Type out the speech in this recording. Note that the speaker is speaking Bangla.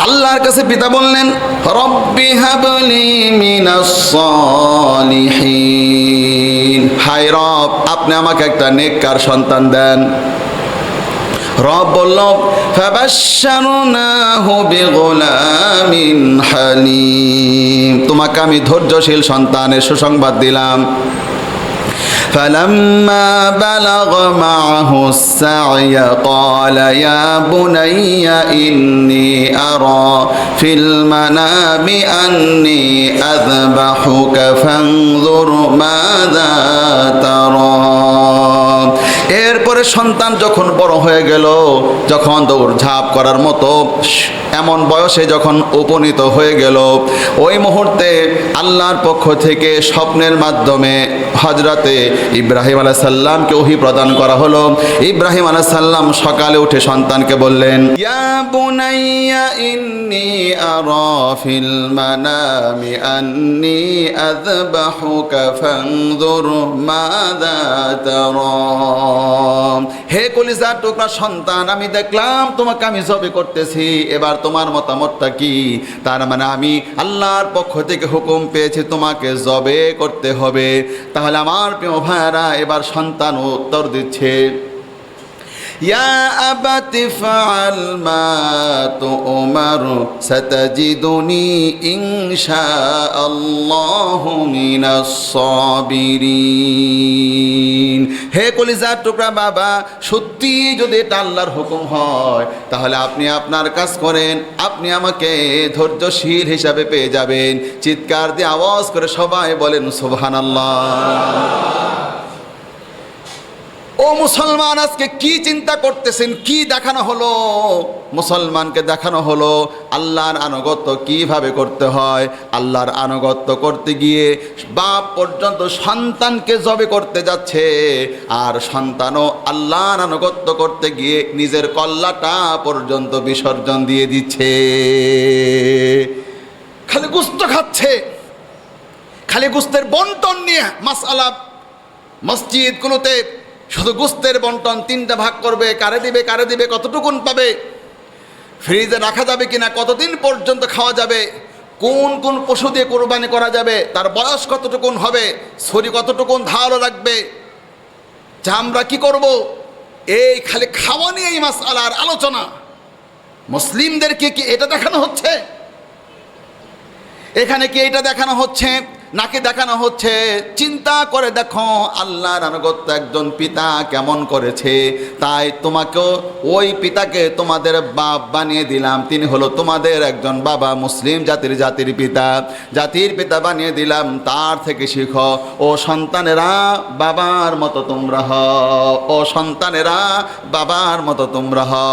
আল্লাহর কাছে পিতা বললেন, রব্বি হাবলি মিনাস সালিহিন, হায় রব আপনি আমাকে একটা নেককার সন্তান দেন। রব বলল, ফাবাশশারনাহু বিগুলামিন হালিম, তোমাকে আমি ধৈর্যশীল সন্তানের সুসংবাদ দিলাম। فلما بلغ معه السعي قال يا بني إني أرى في المنام أني أذبحك فانظر ماذا ترى। এরপরে সন্তান যখন বড় হয়ে গেল, যখন দৌড়ঝাঁপ করার মতো এমন বয়সে যখন উপনীত হয়ে গেল, ওই মুহূর্তে আল্লাহর পক্ষ থেকে স্বপ্নের মাধ্যমে হযরতে ইব্রাহিম আলাইহিস সালামকে ওহী প্রদান করা হলো। ইব্রাহিম আলাইহিস সালাম সকালে উঠে সন্তানকে বললেন, ইয়া বুনাইয়া ইন্নী আরা ফিল মানামি আন্নী আযবাহুকা ফানজুর মাযা তারা। হে কলিজার টুকরা সন্তান, আমি দেখলাম তোমাকে আমি জবে করতেছি, এবার তোমার মতামতটা কি? তার মানে আমি আল্লাহর পক্ষ থেকে হুকুম পেয়েছি তোমাকে জবে করতে হবে। তাহলে আমার প্রিয় ভাইরা, এবার সন্তান উত্তর দিচ্ছে, ইয়া আবাতি ফাআল মা তুমার সাতাজিদুনি ইনশাআল্লাহু মিনাস সাবিরিন। হে কলিজার টুকরা বাবা, সত্যি যদি এটা আল্লাহর হুকুম হয় তাহলে আপনি আপনার কাজ করেন, আপনি আমাকে ধৈর্যশীল হিসাবে পেয়ে যাবেন। চিৎকার দিয়ে আওয়াজ করে সবাই বলেন সুবহানাল্লাহ। ও মুসলমান, আজকে কি চিন্তা করতেছেন? কি দেখানো হলো? মুসলমানকে দেখানো হলো আল্লাহর আনুগত্য কিভাবে করতে হয়। আল্লাহর আনুগত্য করতে গিয়ে বাপ পর্যন্ত সন্তানকে জবে করতে যাচ্ছে, আর সন্তানও আল্লাহর আনুগত্য করতে গিয়ে নিজের কল্লাটা পর্যন্ত বিসর্জন দিয়ে দিচ্ছে। খালি গোশত খাচ্ছে, খালি গোশতের বন্টন নিয়ে মাসআলা। মসজিদগুলোতে শুধু গোশতের বন্টন, 3টা ভাগ করবে, কারে দিবে, কতটুকুন পাবে, ফ্রিজে রাখা যাবে কিনা, কতদিন পর্যন্ত খাওয়া যাবে, কোন কোন পশু দিয়ে কোরবানি করা যাবে, তার বয়স কতটুকুন হবে, ছুরি কতটুকুন ধারালো লাগবে, আমরা কি করব, এই খালি খাওয়া নিয়ে এই মাসআলার আলোচনা। মুসলিমদেরকে কি এটা দেখানো হচ্ছে? এখানে কি এটা দেখানো হচ্ছে নাকি দেখানো হচ্ছে চিন্তা করে দেখো আল্লাহর আনুগত্য একজন পিতা কেমন করেছে, তাই তোমাকেও ওই পিতাকে তোমাদের বাপ বানিয়ে দিলাম। তিনি হলো তোমাদের একজন বাবা, মুসলিম জাতির পিতা বানিয়ে দিলাম। তার থেকে শিখো, ও সন্তানেরা বাবার মতো তোমরা হও, ও সন্তানেরা বাবার মতো তোমরা হও।